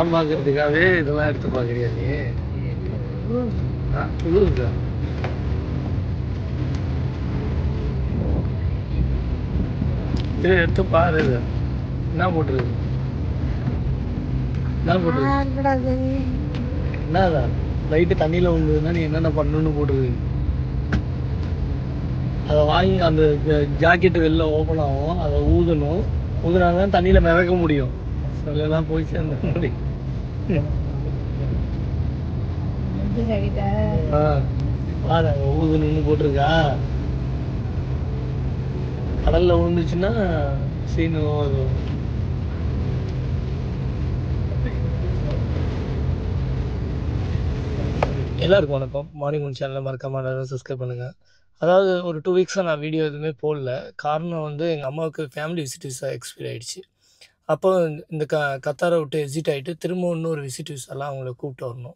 படம் பார்க்கறதுக்காகவே இதெல்லாம் எடுத்து பார்க்குறியா நீ? குளிருக்கா? இதை எடுத்து பாரு. என்ன போட்டுருக்கு? என்ன போட்டுருக்கு? என்னதான் லைட்டு தண்ணியில் விழுந்ததுன்னா நீ என்னென்ன பண்ணணும்னு போட்டுருக்கு. அதை வாங்கி அந்த ஜாக்கெட்டு வெளில ஓப்பன் ஆகும், அதை ஊதணும். ஊதுனாதான் தண்ணியில் மிதக்க முடியும். சொல்லலாம் போய் சேர்ந்த முடியும். பாரு அங்கே ஊதுன்னு போட்டிருக்கா. கடல்ல விழுந்துச்சுன்னா சீனு அது. எல்லாருக்கும் வணக்கம். மார்னிங் ஒன் சேனலை மறக்காம எல்லாரும் சப்ஸ்கிரைப் பண்ணுங்கள். அதாவது ஒரு 2 வீக்ஸாக நான் வீடியோ எதுவுமே போடல. காரணம் வந்து எங்கள் அம்மாவுக்கு ஃபேமிலி விசிட் விசா எக்ஸ்பைரி ஆகிடுச்சு. அப்போ இந்த கத்தாரை விட்டு எக்ஸிட் ஆகிட்டு திரும்ப இன்னொரு விசிட் விசாலாம் அவங்கள கூப்பிட்டு வரணும்.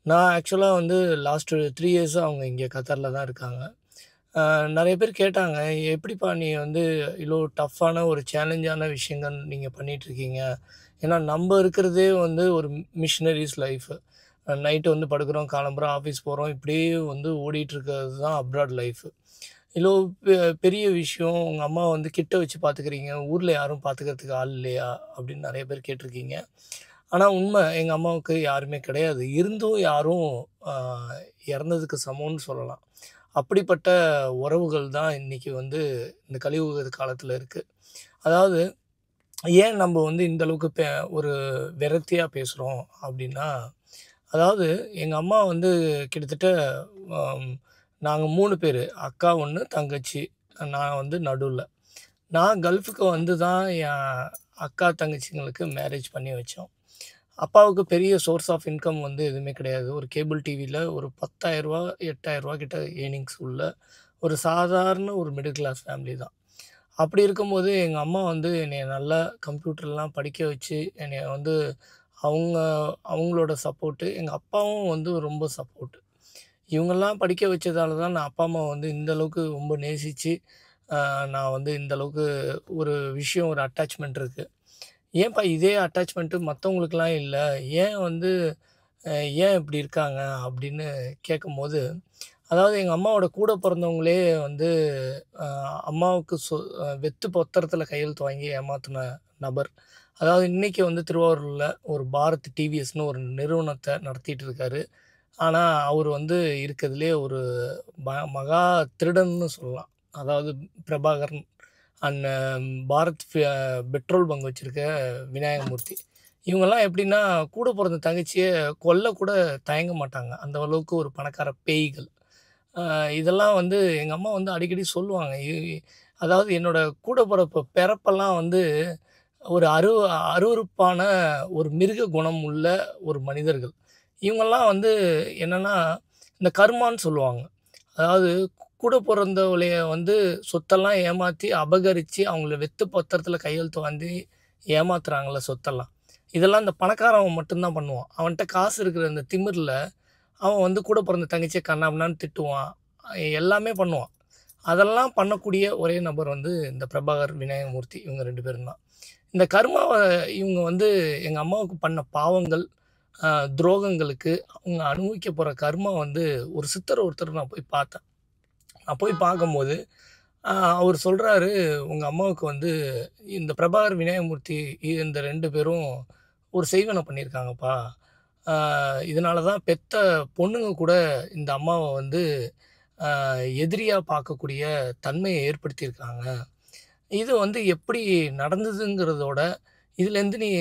நான் ஆக்சுவலாக வந்து லாஸ்ட்டு 3 இயர்ஸாக அவங்க இங்கே கத்தாரில் தான் இருக்காங்க. நிறைய பேர் கேட்டாங்க, எப்படிப்பா நீ வந்து இவ்வளோ டஃப்பான ஒரு சேலஞ்சான விஷயங்கள் நீங்கள் பண்ணிகிட்ருக்கீங்க? ஏன்னா நம்ம இருக்கிறதே வந்து ஒரு மிஷினரிஸ் லைஃபு. நைட்டு வந்து படுக்கிறோம், காலம்புறம் ஆஃபீஸ் போகிறோம், இப்படியே வந்து ஓடிட்டுருக்கிறது தான் அப்ராட் லைஃபு. இவ்வளோ பெரிய விஷயம் உங்கள் அம்மா வந்து கிட்ட வச்சு பார்த்துக்கிறீங்க, ஊரில் யாரும் பார்த்துக்கிறதுக்கு ஆள் இல்லையா அப்படின்னு நிறைய பேர் கேட்டிருக்கீங்க. ஆனால் உண்மை, எங்கள் அம்மாவுக்கு யாருமே கிடையாது. இருந்தும் யாரும் இறந்ததுக்கு சமம்னு சொல்லலாம். அப்படிப்பட்ட உறவுகள் தான் இன்றைக்கி வந்து இந்த கலியுக காலத்தில் இருக்குது. அதாவது ஏன் நம்ம வந்து இந்தளவுக்கு ஒரு விரக்தியாக பேசுகிறோம் அப்படின்னா, அதாவது எங்கள் அம்மா வந்து கிட்டத்தட்ட நாங்கள் 3 பேர், அக்கா 1, தங்கச்சி, நான் வந்து நடுவில். நான் கல்ஃபுக்கு வந்து தான் என் அக்கா தங்கச்சிங்களுக்கு மேரேஜ் பண்ணி வச்சோம். அப்பாவுக்கு பெரிய சோர்ஸ் ஆஃப் இன்கம் வந்து எதுவுமே கிடையாது. ஒரு கேபிள் டிவியில் ஒரு 10,000 8,000 கிட்ட ஏர்னிங்ஸ் உள்ள ஒரு சாதாரண ஒரு மிடில் கிளாஸ் ஃபேமிலி தான். அப்படி இருக்கும்போது எங்கள் அம்மா வந்து என்னை நல்லா கம்ப்யூட்டர்லாம் படிக்க வச்சு என்னை வந்து அவங்களோட சப்போர்ட்டு, எங்கள் அப்பாவும் வந்து ரொம்ப சப்போர்ட்டு. இவங்கெல்லாம் படிக்க வச்சதால தான் நான் அப்பா அம்மாவை வந்து இந்தளவுக்கு ரொம்ப நேசித்து நான் வந்து இந்தளவுக்கு ஒரு விஷயம், ஒரு அட்டாச்மெண்ட் இருக்குது. ஏன்ப்பா இதே அட்டாச்மெண்ட்டு மற்றவங்களுக்கெலாம் இல்லை, ஏன் வந்து ஏன் இப்படி இருக்காங்க அப்படின்னு கேட்கும்போது, அதாவது எங்கள் அம்மாவோட கூட பிறந்தவங்களே வந்து அம்மாவுக்கு வெத்து பத்திரத்தில் கையெழுத்து வாங்கி ஏமாற்றின நபர். அதாவது இன்றைக்கி வந்து திருவாரூரில் ஒரு பாரத் டிவிஎஸ்னு ஒரு நிறுவனத்தை நடத்திட்டு இருக்காரு. ஆனால் அவர் வந்து இருக்கிறதுலே ஒரு மகா திருடன்னு சொல்லலாம். அதாவது Prabhakaran and Bharat petrol bunk வச்சுருக்க விநாயகமூர்த்தி. இவங்கெல்லாம் எப்படின்னா, கூட பிறந்த தங்கச்சியை கொல்ல கூட தயங்க மாட்டாங்க. அந்த அளவுக்கு ஒரு பணக்கார பேய்கள். இதெல்லாம் வந்து எங்கள் அம்மா வந்து அடிக்கடி சொல்லுவாங்க. அதாவது என்னோட கூட பிறப்பெல்லாம் வந்து ஒரு அருவருப்பான ஒரு மிருக குணம் உள்ள ஒரு மனிதர்கள். இவங்கெல்லாம் வந்து என்னென்னா, இந்த கர்மான்னு சொல்லுவாங்க. அதாவது கூட பிறந்தவளைய வந்து சொத்தெல்லாம் ஏமாற்றி அபகரித்து அவங்கள வெத்து பத்திரத்தில் கையெழுத்து வாங்கி ஏமாத்துறாங்கள சொத்தெல்லாம். இதெல்லாம் இந்த பணக்காரவன் மட்டும்தான் பண்ணுவான். அவன்கிட்ட காசு இருக்கிற இந்த திமிரில் அவன் வந்து கூட பிறந்த தங்கச்சியை கண்ணாபின்னான்னு திட்டுவான், எல்லாமே பண்ணுவான். அதெல்லாம் பண்ணக்கூடிய ஒரே நபர் வந்து இந்த பிரபாகர், விநாயகமூர்த்தி, இவங்க 2 பேரும் தான். இந்த கர்மாவை இவங்க வந்து எங்கள் அம்மாவுக்கு பண்ண பாவங்கள், துரோகங்களுக்கு அவங்க அனுபவிக்க போகிற கர்மா வந்து ஒரு சித்தர் ஒருத்தர் நான் போய் பார்த்தேன். நான் போய் பார்க்கும்போது அவர் சொல்கிறாரு, உங்கள் அம்மாவுக்கு வந்து இந்த பிரபாகர், விநாயகமூர்த்தி இந்த 2 பேரும் ஒரு செய்வனை பண்ணியிருக்காங்கப்பா. இதனால தான் பெத்த பொண்ணுங்க கூட இந்த அம்மாவை வந்து எதிரியாக பார்க்கக்கூடிய தன்மையை ஏற்படுத்தியிருக்காங்க. இது வந்து எப்படி நடந்ததுங்கிறதோட, இதுலேருந்து நீ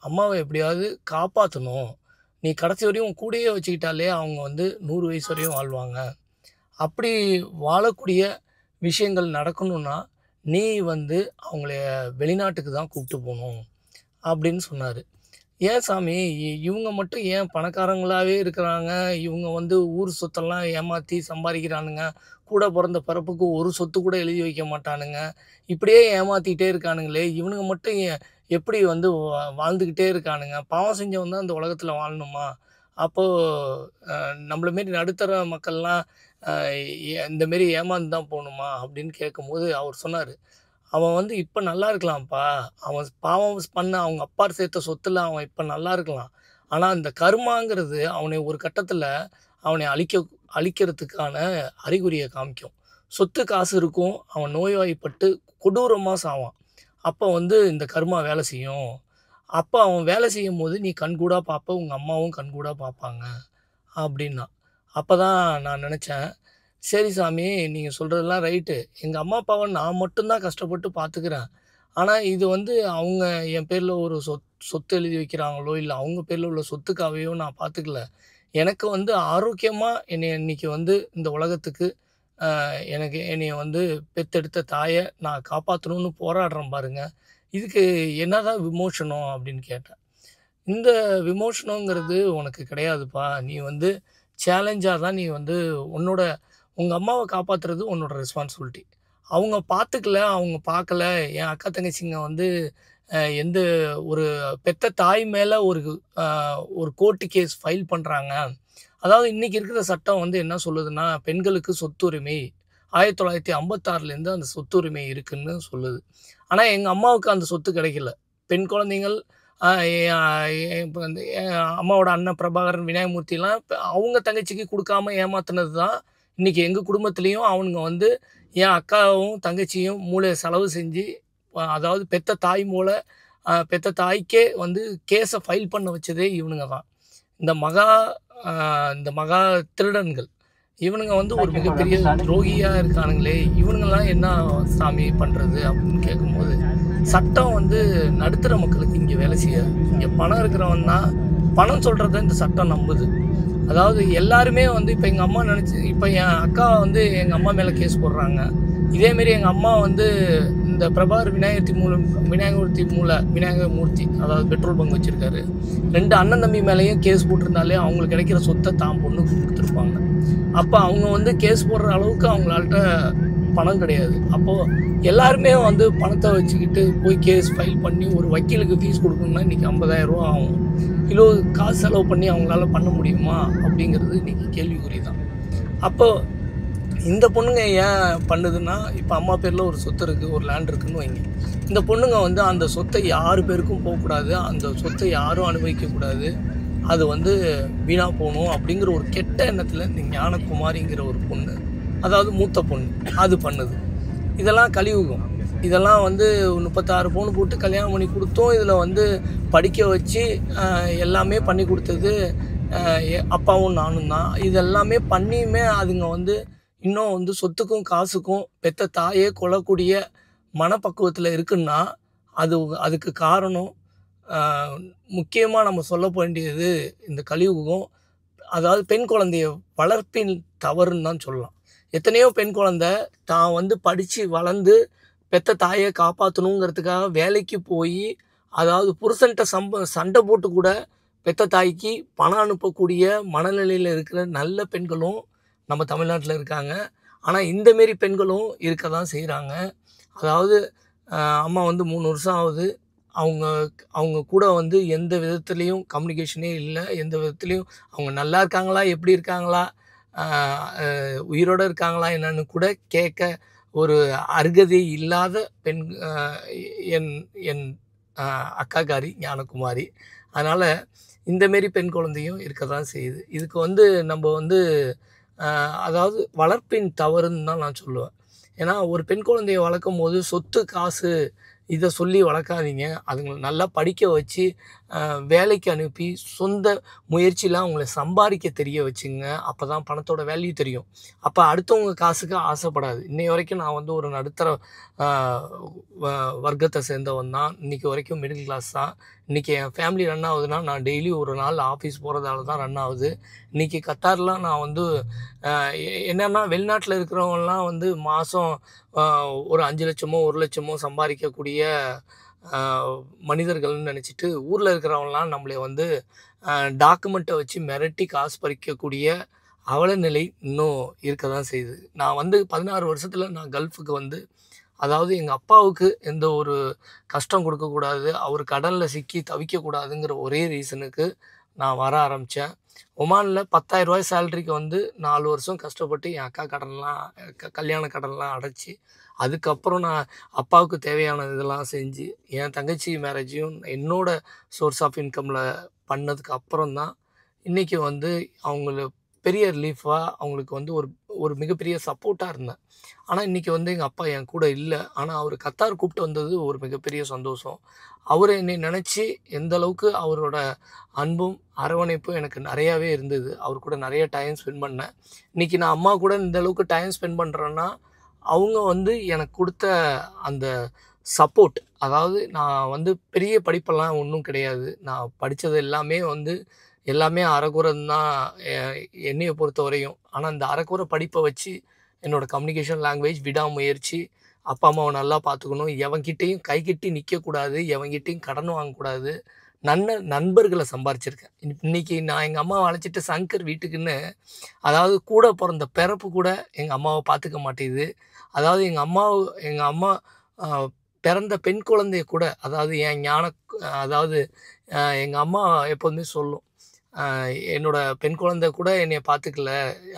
அம்மாவை எப்படியாவது காப்பாற்றணும். நீ கடைசி வரையும் உன் கூடயே வச்சுக்கிட்டாலே அவங்க வந்து 100 வயசு வரையும் வாழ்வாங்க. அப்படி வாழக்கூடிய விஷயங்கள் நடக்கணும்னா, நீ வந்து அவங்கள வெளிநாட்டுக்கு தான் கூப்பிட்டு போகணும் அப்படின்னு சொன்னார். ஏன் சாமி, இவங்க மட்டும் ஏன் பணக்காரங்களாகவே இருக்கிறாங்க? இவங்க வந்து ஊர் சொத்தெல்லாம் ஏமாற்றி சம்பாதிக்கிறானுங்க. கூட பிறந்த பிறப்புக்கு ஒரு சொத்து கூட எழுதி வைக்க மாட்டானுங்க. இப்படியே ஏமாற்றிக்கிட்டே இருக்கானுங்களே, இவனுங்க மட்டும் எப்படி வந்து வாழ்ந்துக்கிட்டே இருக்கானுங்க? பாவம் செஞ்சவன் தான் இந்த உலகத்தில் வாழணுமா? அப்போது நம்மள மாரி நடுத்தர மக்கள்லாம் இந்தமாரி ஏமாந்து தான் போகணுமா அப்படின்னு கேட்கும்போது அவர் சொன்னார், அவன் வந்து இப்ப நல்லா இருக்கலாம்ப்பா. அவன் பாவம் பண்ண அவங்க அப்பா சேர்த்த சொத்துல அவன் இப்ப நல்லா இருக்கலாம். ஆனா, இந்த கர்மாங்கிறது அவனை ஒரு கட்டத்துல அவனை அழிக்கிறதுக்கான அறிகுறிய காமிக்கும். சொத்து காசு இருக்கும். அவன் நோய்வாய்ப்பட்டு கொடூரமா சாவான். அப்ப வந்து இந்த கர்மா வேலை செய்யும். அப்ப அவன் வேலை செய்யும்போது நீ கண்கூடா பார்ப்ப. உங்க அம்மாவும் கண்கூடா பார்ப்பாங்க அப்டின்னான். அப்பதான் நான் நெனச்சேன், சரி சாமி நீங்க சொல்றதெல்லாம் ரைட்டு. எங்க அம்மா, அப்பாவ நான் மட்டும் தான் கஷ்டப்பட்டு பார்த்துக்கிறேன். ஆனா இது வந்து அவங்க என் பேர்ல ஒரு சொத்து எழுதி வைக்கிறாங்களோ, இல்ல அவங்க பேர்ல உள்ள சொத்துக்காகவோ நான் பார்த்துக்கல. எனக்கு வந்து ஆரோக்கியமா என்னைய இன்னைக்கு வந்து இந்த உலகத்துக்கு எனக்கு என்னைய வந்து பெத்தெடுத்த தாய நான் காப்பாத்தணும்னு போராடுறேன் பாருங்க. இதுக்கு என்னதான் விமோசனம் அப்படின்னு கேட்டேன். இந்த விமோசனங்கிறது உனக்கு கிடையாதுப்பா. நீ வந்து சேலஞ்சா தான் நீ வந்து உன்னோட உங்க அம்மாவ காப்பாத்துறது உன்னோட ரெஸ்பான்சிபிலிட்டி. அவங்க பார்த்துக்கல, அவங்க பார்க்கல. என் அக்கா, தங்கச்சிங்க வந்து எந்த ஒரு பெத்த தாய் மேல அ ஒரு கோர்ட் கேஸ் ஃபைல் பண்றாங்க. அதாவது இன்னைக்கு இருக்கிற சட்டம் வந்து என்ன சொல்லுதுன்னா, பெண்களுக்கு சொத்துரிமை 1956லேருந்து அந்த சொத்துரிமை இருக்குன்னு சொல்லுது. ஆனா, எங்க அம்மாவுக்கு அந்த சொத்து கிடைக்கல. பெண் குழந்தைகள் அ இப்ப வந்து என் அம்மாவோட அண்ணன் பிரபாகரன், விநாயகமூர்த்திலாம் அவங்க தங்கச்சிக்கு குடுக்காம ஏமாத்துனது தான், இன்னைக்கு எங்க குடும்பத்திலயும் அவனுங்க வந்து என் அக்காவும், தங்கச்சியும் மூளைய செலவு செஞ்சு, அதாவது பெத்த தாய் மூல பெத்த தாய்க்கே வந்து கேஸ ஃபைல் பண்ண வச்சதே இவனுங்க தான். இந்த மகா அ இந்த மகா திருடன்கள். இவனுங்க வந்து ஒரு மிகப்பெரிய துரோகியா இருக்கானுங்களே! இவனுங்கலாம் என்ன சாமி பண்றது? அப்படின்னு கேட்கும்போது, சட்டம் வந்து நடுத்தர மக்களுக்கு இங்க வேலை செய்யாது. இங்க பணம் இருக்கிறவன் தான் பணம் சொல்றத இந்த சட்டம் நம்புது. அதாவது எல்லாருமே வந்து இப்ப எங்க அம்மா இப்ப என் அக்கா வந்து எங்க அம்மா மேல கேஸ் போடுறாங்க. இதே மாரி எங்க அம்மா வந்து இந்த பிரபாகர் விநாயகமூர்த்தி அதாவது பெட்ரோல் பங்க் வச்சிருக்காரு. 2 அண்ணன் தம்பி மேலயும் கேஸ் போட்டிருந்தாலே அவங்களுக்கு கிடைக்கிற சொத்த தான் பொண்ணுக்கு குடுத்துருப்பாங்க. அப்ப அவங்க வந்து கேஸ் போடுற அளவுக்கு அவங்கள்ட்ட பணம் கிடையாது. அப்போ எல்லாருமே வந்து பணத்த வச்சுக்கிட்டு போய் கேஸ் ஃபைல் பண்ணி ஒரு வக்கீலுக்கு ஃபீஸ் குடுக்கணும்னா இன்னைக்கு ரூ. 50,000 ஆகும். இவ்ளோ காசு செலவு பண்ணி அவங்களால பண்ண முடியுமா? அப்படிங்கிறது இன்னைக்கு கேள்விக்குறி தான். அப்போ இந்த பொண்ணுங்க ஏன் பண்ணுதுன்னா, இப்ப அம்மா பேர்ல ஒரு சொத்து இருக்கு, ஒரு லேண்ட் இருக்குன்னு வைங்க. இந்த பொண்ணுங்க வந்து அந்த சொத்தை யாரு பேருக்கும் போக்கூடாது. அந்த சொத்தை யாரும் அனுபவிக்கக்கூடாது. அது வந்து வீணா போணும் அப்படிங்கிற ஒரு கெட்ட எண்ணத்துல இந்த ஞானகுமாரிங்கிற ஒரு பொண்ணு, அதாவது மூத்த பொண்ணு, அது பண்ணுது. இதெல்லாம் கலியுகம். இதெல்லாம் வந்து 36 பவுன் போட்டு கல்யாணம் பண்ணி குடுத்தோம். இதுல வந்து படிக்க வச்சு எல்லாமே பண்ணி குடுத்தது அப்பாவும் நானும் தான். இது எல்லாமே பண்ணியுமே அதுங்க வந்து இன்னும் வந்து சொத்துக்கும், காசுக்கும் பெத்த தாயே கொல்லக்கூடிய மனப்பக்குவத்துல இருக்குன்னா, அதுக்கு காரணம் அ முக்கியமா நம்ம சொல்ல வேண்டியது இந்த கலியுகம். அதாவது பெண் குழந்தைய வளர்ப்பின் தவறுன்னு தான் சொல்லலாம். எத்தனையோ பெண் குழந்தை தான் வந்து படிச்சு வளர்ந்து பெத்த தாய காப்பாத்தணுங்கிறதுக்காக வேலைக்கு போயி, அதாவது புருஷன்ட்ட சண்டை போட்டு கூட பெத்த தாய்க்கு பணம் அனுப்பக்கூடிய மனநிலையில இருக்கிற நல்ல பெண்களும் நம்ம தமிழ்நாட்டுல இருக்காங்க. ஆனா இந்த மேரி பெண்களும் இருக்க தான் செய்றாங்க. அதாவது அ அம்மா வந்து 3 வருஷம் ஆகுது. அவங்க அவங்க கூட வந்து எந்த விதத்திலயும் கம்யூனிகேஷனே இல்ல. எந்த விதத்திலயும் அவங்க நல்லா இருக்காங்களா? எப்படி இருக்காங்களா? அ அ உயிரோட இருக்காங்களா? என்னன்னு கூட கேட்க ஒரு அருகதை இல்லாத பெண் என் என் அ அக்காக்காரி ஞானகுமாரி. அதனால இந்த மேரி பெண் குழந்தையும் இருக்க தான் செய்யுது. இதுக்கு வந்து நம்ப வந்து அதாவது வளர்ப்பின் தவறுன்னு தான் நான் சொல்லுவேன். ஏன்னா, ஒரு பெண் குழந்தைய வளர்க்கும்போது சொத்து, காசு இத சொல்லி வளர்க்காதீங்க. அதுங்கள நல்லா படிக்க வச்சு, வேலைக்கு அனுப்பி, சொந்த முயற்சியில அவங்கள சம்பாரிக்க தெரிய வச்சுங்க. அப்பதான் பணத்தோட வேல்யூ தெரியும். அப்ப அடுத்தவங்க காசுக்கு ஆசைப்படாது. இன்னைய வரைக்கும் நான் வந்து ஒரு நடுத்தர அ வ வர்க்கத்த சேர்ந்தவன் தான். இன்னைக்கு வரைக்கும் மிடில் கிளாஸ் தான். இன்னைக்கு என் ஃபேமிலி ரன் ஆகுதுன்னா, நான் டெய்லி ஒரு நாள் ஆஃபீஸ் போறதால தான் ரன் ஆகுது. இன்னைக்கு கத்தார்லாம் நான் வந்து அ என்னன்னா வெளிநாட்ல இருக்கிறவங்கலாம் வந்து மாசம் அ ஒரு 5,00,000மோ, 1,00,000மோ சம்பாரிக்கக்கூடிய அ மனிதர்கள்னு நெனச்சுட்டு, ஊர்ல இருக்கிறவன்லாம் நம்மளய வந்து அ டாக்குமெண்ட்ட வச்சு மிரட்டி காசு பறிக்கக்கூடிய அவல நிலை இன்னும் இருக்க தான் செய்யுது. நான் வந்து 16 வருஷத்துல நான் கல்ஃப்க்கு வந்து அதாவது எங்க அப்பாவுக்கு எந்த ஒரு கஷ்டம் குடுக்கக்கூடாது. அவரு கடன்ல சிக்கி தவிக்கக்கூடாதுங்கிற ஒரே ரீசனுக்கு நான் வர ஆரம்பித்தேன். ஒமானில் ரூ. 10,000 சேலரிக்கு வந்து 4 வருஷம் கஷ்டப்பட்டு என் அக்கா கடன்லாம் கல்யாண கடன்லாம் அடைச்சி, அதுக்கப்புறம் நான் அப்பாவுக்கு தேவையான இதெல்லாம் செஞ்சு, என் தங்கச்சி மேரேஜையும் என்னோட சோர்ஸ் ஆஃப் இன்கமில் பண்ணதுக்கு அப்புறம் தான் இன்றைக்கி வந்து அவங்கள பெரிய ரிலீஃபாக அவங்களுக்கு வந்து ஒரு ஒரு மிகப்பெரிய சப்போர்ட்டாக இருந்தேன். ஆனால் இன்றைக்கி வந்து எங்கள் அப்பா என் கூட இல்லை. ஆனால் அவர் கத்தார் கூப்பிட்டு வந்தது ஒரு மிகப்பெரிய சந்தோஷம். அவர் என்னை நினச்சி எந்த அளவுக்கு அவரோட அன்பும் அரவணைப்பும் எனக்கு நிறையாவே இருந்தது. அவர் கூட நிறைய டைம் ஸ்பெண்ட் பண்ணேன். இன்றைக்கி நான் அம்மா கூட இந்த அளவுக்கு டைம் ஸ்பெண்ட் பண்ணுறேன்னா, அவங்க வந்து எனக்கு கொடுத்த அந்த சப்போர்ட். அதாவது நான் வந்து பெரிய படிப்பெல்லாம் ஒன்றும் கிடையாது. நான் படித்தது எல்லாமே வந்து எல்லாமே அரைகுறைன்னு தான் என்னைய பொறுத்தவரையும். ஆனால் இந்த அரைகுறை படிப்பை வச்சு என்னோடய கம்யூனிகேஷன் லாங்குவேஜ், விடாமுயற்சி, அப்பா அம்மாவை நல்லா பார்த்துக்கணும், எவன்கிட்டேயும் கைகட்டி நிற்கக்கூடாது, எவன்கிட்டேயும் கடன் வாங்கக்கூடாது, நண்பர்களை சம்பாரிச்சிருக்கேன். இன்றைக்கி நான் எங்கள் அம்மாவை அழைச்சிட்டு சங்கர் வீட்டுக்குன்னு, அதாவது கூட பிறந்த பிறப்பு கூட எங்கள் அம்மாவை பார்த்துக்க மாட்டேங்குது. அதாவது எங்கள் அம்மா பிறந்த பெண் குழந்தைய கூட, அதாவது அதாவது எங்கள் அம்மா எப்போதுமே சொல்லும், என்னோட பெண் குழந்தை கூட என்னைய பார்த்துக்கல.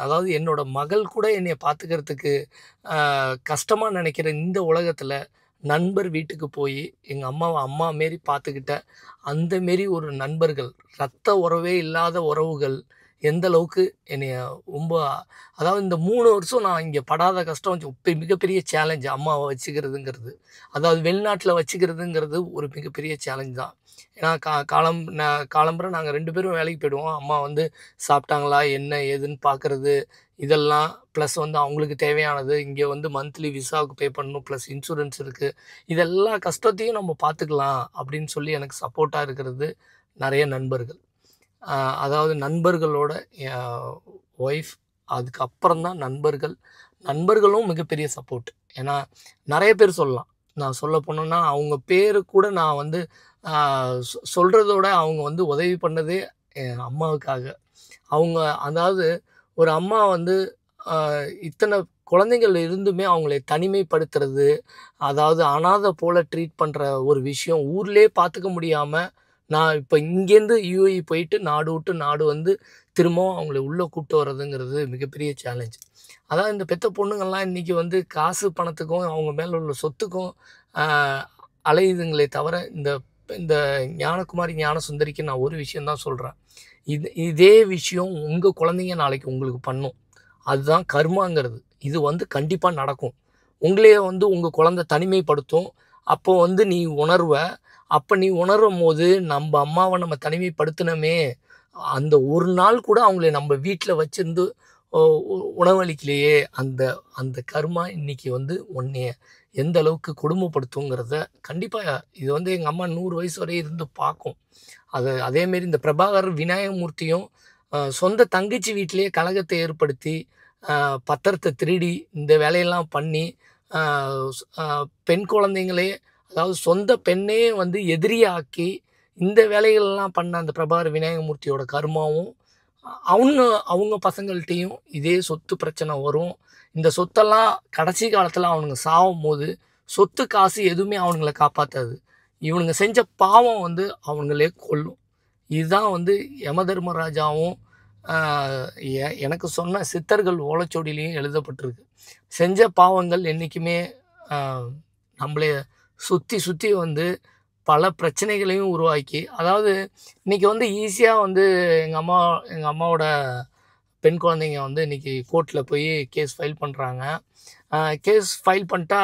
அதாவது என்னோட மகள் கூட என்னைய பார்த்துக்கிறதுக்கு கஷ்டமாக நினைக்கிற இந்த உலகத்தில் நண்பர் வீட்டுக்கு போய் எங்கள் அம்மாவை அம்மா மாரி பார்த்துக்கிட்ட அந்த மாரி ஒரு நண்பர்கள், இரத்த உறவே இல்லாத உறவுகள் எந்த அளவுக்கு என்னைய ரொம்ப, அதாவது இந்த 3 வருஷம் நான் இங்கே படாத கஷ்டம் மிகப்பெரிய சேலஞ்ச் அம்மாவை வச்சுக்கிறதுங்கிறது. அதாவது வெளிநாட்டில் வச்சுக்கிறதுங்கிறது ஒரு மிகப்பெரிய சேலஞ்ச் தான். ஏன்னா காலம்புற நாங்கள் 2 பேரும் வேலைக்கு போயிடுவோம். அம்மா வந்து சாப்பிட்டாங்களா என்ன ஏதுன்னு பார்க்குறது, இதெல்லாம் ப்ளஸ் வந்து அவங்களுக்கு தேவையானது இங்கே வந்து மந்த்லி விசாவுக்கு பே பண்ணணும், ப்ளஸ் இன்சூரன்ஸ் இருக்குது. இதெல்லா கஷ்டத்தையும் நம்ம பார்த்துக்கலாம் அப்படின்னு சொல்லி எனக்கு சப்போர்ட்டாக இருக்கிறது நிறைய நண்பர்கள். அதாவது நண்பர்களோட என் ஒய்ஃப், அதுக்கப்புறம் தான் நண்பர்களும் மிகப்பெரிய சப்போர்ட். ஏன்னா நிறைய பேர் சொல்லலாம். நான் சொல்ல போனோன்னா அவங்க பேரு கூட நான் வந்து சொல்கிறதோட அவங்க வந்து உதவி பண்ணதே என் அம்மாவுக்காக. அவங்க அதாவது ஒரு அம்மா வந்து இத்தனை குழந்தைகள் இருந்துமே அவங்களை தனிமைப்படுத்துறது, அதாவது அனாதை போல் ட்ரீட் பண்ணுற ஒரு விஷயம் ஊர்லேயே பார்த்துக்க முடியாமல், நான் இப்போ இங்கேருந்து யுஏஇ போயிட்டு நாடு விட்டு நாடு வந்து திரும்பவும் அவங்கள உள்ளே கூப்பிட்டு வர்றதுங்கிறது மிகப்பெரிய சேலஞ்ச். அதாவது இந்த பெத்த பொண்ணுங்கள்லாம் இன்றைக்கி வந்து காசு பணத்துக்கும் அவங்க மேலே உள்ள சொத்துக்கும் அலையுதுங்களே தவிர, இந்த ஞானகுமாரி ஞானசுந்தரிக்கு நான் ஒரு விஷயம் தான் சொல்கிறேன். இதே விஷயம் உங்கள் குழந்தைங்க நாளைக்கு உங்களுக்கு பண்ணும். அதுதான் கர்மாங்கிறது. இது வந்து கண்டிப்பாக நடக்கும். உங்களையே வந்து உங்கள் குழந்தை தனிமைப்படுத்தும். அப்போ வந்து நீ உணர்வ. அப்போ நீ உணரும்போது நம்ம அம்மாவை நம்ம தனிமைப்படுத்தினோமே, அந்த ஒரு நாள் கூட அவங்கள நம்ம வீட்டில் வச்சிருந்து உணவளிக்கலையே, அந்த கர்மா இன்றைக்கி வந்து உன்னைய எந்த அளவுக்கு கொடுமைப்படுத்துங்கிறத கண்டிப்பாக இது வந்து எங்கள் அம்மா 100 வயசு வரை இருந்து பார்க்கும். அதேமாரி இந்த பிரபாகர் விநாயகமூர்த்தியும் சொந்த தங்கச்சி வீட்டிலேயே கலகத்தை ஏற்படுத்தி பத்திரத்தை திருடி இந்த வேலையெல்லாம் பண்ணி பெண் குழந்தைங்களே, அதாவது சொந்த பெண்ணையே வந்து எதிரியாக்கி இந்த வேலைகள்லாம் பண்ண அந்த பிரபாகர் விநாயகமூர்த்தியோட கர்மாவும் அவங்க பசங்கள்கிட்டையும் இதே சொத்து பிரச்சனை வரும். இந்த சொத்தெல்லாம் கடைசி காலத்தில் அவனுங்க சாகும்போது சொத்து காசு எதுவுமே அவனுங்களை காப்பாற்றாது. இவனுங்க செஞ்ச பாவம் வந்து அவங்களே கொல்லும். இதுதான் வந்து யமதர்மராஜாவும் எனக்கு சொன்ன சித்தர்கள் ஓலைச்சுவடியிலையும் எழுதப்பட்டிருக்கு. செஞ்ச பாவங்கள் என்றைக்குமே நம்மளே சுற்றி வந்து பல பிரச்சனைகளையும் உருவாக்கி, அதாவது இன்றைக்கி வந்து ஈஸியாக வந்து எங்கள் அம்மாவோட பெண் குழந்தைங்க வந்து இன்றைக்கி கோர்ட்டில் போய் கேஸ் ஃபைல் பண்ணுறாங்க. கேஸ் ஃபைல் பண்ணிட்டா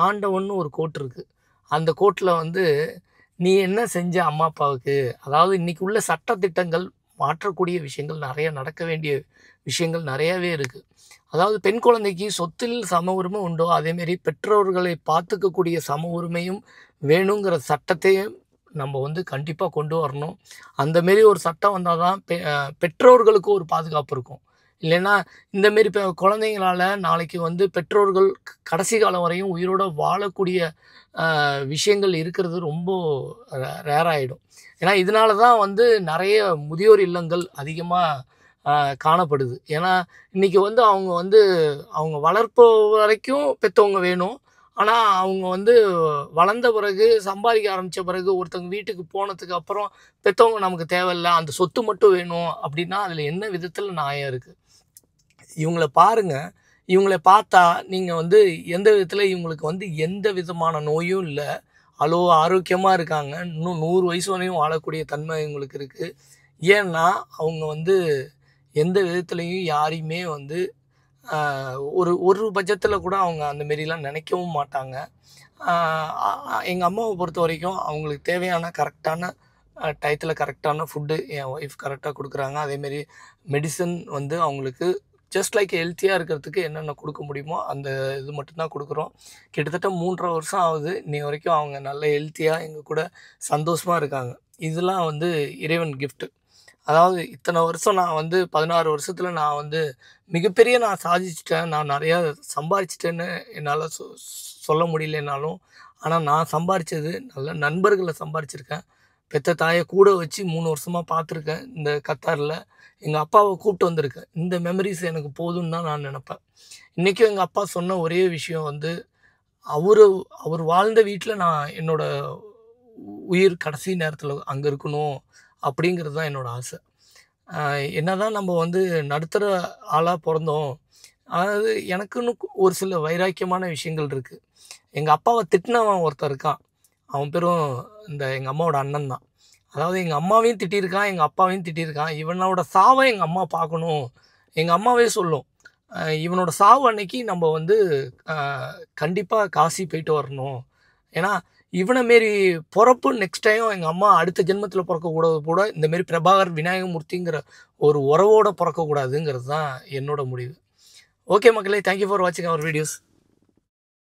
ஆண்டவன்னு ஒரு கோர்ட் இருக்குது. அந்த கோர்ட்டில் வந்து நீ என்ன செஞ்ச அம்மா அப்பாவுக்கு, அதாவது இன்றைக்கி உள்ள சட்டத்திட்டங்கள் மாற்றக்கூடிய விஷயங்கள் நிறைய நடக்க வேண்டிய விஷயங்கள் நிறையாவே இருக்குது. அதாவது பெண் குழந்தைக்கு சொத்தில் சம உரிமை உண்டோ, அதேமாரி பெற்றோர்களை பார்த்துக்கக்கூடிய சம உரிமையும் வேணுங்கிற சட்டத்தையும் நம்ம வந்து கண்டிப்பாக கொண்டு வரணும். அந்தமாரி ஒரு சட்டம் வந்தால் தான் பெற்றோர்களுக்கு ஒரு பாதுகாப்பு இருக்கும். இல்லைன்னா இந்தமாரி குழந்தைங்களால் நாளைக்கு வந்து பெற்றோர்கள் கடைசி காலம் வரையும் உயிரோடு வாழக்கூடிய விஷயங்கள் இருக்கிறது ரொம்ப ரேராகிடும். ஏன்னா இதனால தான் வந்து நிறைய முதியோர் இல்லங்கள் அதிகமாக காணப்படுது. ஏன்னா இன்றைக்கி வந்து அவங்க வளர்ப்பு வரைக்கும் பெற்றவங்க வேணும். ஆனால் அவங்க வந்து வளர்ந்த பிறகு சம்பாதிக்க ஆரம்பித்த பிறகு ஒருத்தவங்க வீட்டுக்கு போனதுக்கு அப்புறம் பெற்றவங்க நமக்கு தேவையில்ல, அந்த சொத்து மட்டும் வேணும் அப்படின்னா அதில் என்ன விதத்தில் நியாயம் இருக்குது? இவங்கள பாருங்க. இவங்கள பார்த்தா நீங்க வந்து எந்த விதத்தில இவங்களுக்கு வந்து எந்த விதமான நோயும் இல்ல. ஆரோக்கியமா இருக்காங்க. இன்னும் 100 வயசு வரையும் வாழக்கூடிய தன்மை இவங்களுக்கு இருக்கு. ஏன்னா, அவங்க வந்து எந்த விதத்திலயும் யாரையுமே வந்து அ ஒரு ஒரு பட்சத்தில கூட அவங்க அந்த மாரிலாம் நினைக்கவும் மாட்டாங்க. அ எங்க அம்மாவ பொறுத்தவரைக்கும் அவங்களுக்கு தேவையான கரெக்ட்டான டயத்துல கரெக்ட்டான ஃபுட்டு என் ஒய்ஃப் கரெக்ட்டா குடுக்குறாங்க. அதேமாரி மெடிசின் வந்து அவங்களுக்கு ஜஸ்ட் லைக் ஹெல்த்தியா இருக்கிறதுக்கு என்னென்ன குடுக்க முடியுமோ, அந்த இது மட்டும் தான் குடுக்குறோம். கிட்டத்தட்ட 3 1/2 வருஷம் ஆகுது. இன்னை வரைக்கும் அவங்க நல்ல ஹெல்த்தியா எங்க கூட சந்தோஷமா இருக்காங்க. இதெல்லாம் வந்து இறைவன் கிஃப்ட். அதாவது இத்தனை வருஷம் நான் வந்து 16 வருஷத்துல நான் வந்து மிகப்பெரிய நான் சாதிச்சுட்டேன். நான் நெறையா சம்பாரிச்சுட்டேன்னு என்னால சொல்ல முடியலனாலும், ஆனா நான் சம்பாரிச்சது நல்ல நண்பர்கள சம்பாரிச்சிருக்கேன். பெத்த தாய கூட வச்சு 3 வருஷமா பார்த்துருக்கேன். இந்த கத்தார்ல. எங்க அப்பாவ கூப்ட்டு வந்திருக்கேன். இந்த மெமரீஸ் எனக்கு போதும்னு தான் நான் நெனப்பேன். இன்னைக்கும் எங்க அப்பா சொன்ன ஒரே விஷயம் வந்து, அவரு அவர் வாழ்ந்த வீட்ல நான் என்னோட உயிர் கடைசி நேரத்துல அங்க இருக்கணும். அப்படிங்கிறது தான் என்னோட ஆசை. அ என்னதான் நம்ம வந்து நடுத்தர ஆளா பொறந்தோம். அதாவது எனக்குன்னு ஒரு சில வைராக்கியமான விஷயங்கள் இருக்கு. எங்க அப்பாவ திட்டினவன் ஒருத்தன் இருக்கான். அவன் பேரும் எங்க அம்மாவோட அண்ணன் தான். அதாவது எங்க அம்மாவையும் திட்டியிருக்கான், எங்க அப்பாவையும் திட்டியிருக்கான். இவனோட சாவ எங்க அம்மா பார்க்கணும். எங்க அம்மாவே சொல்லும். இவனோட சாவு அன்னைக்கு நம்ம வந்து அ கண்டிப்பா காசி போயிட்டு வரணும். ஏன்னா, இவன மேரி பொறப்பு நெக்ஸ்ட் டைம் எங்க அம்மா அடுத்த ஜென்மத்தில பொறக்கக்கூடாது கூட, இந்த மாரி பிரபாகர் விநாயகமூர்த்திங்கிற ஒரு உறவோட பொறக்கக்கூடாதுங்கிறது தான் என்னோட முடிவு. ஓகே மக்களே! தேங்க் யூ ஃபார் வாட்சிங் அவர் வீடியோஸ்.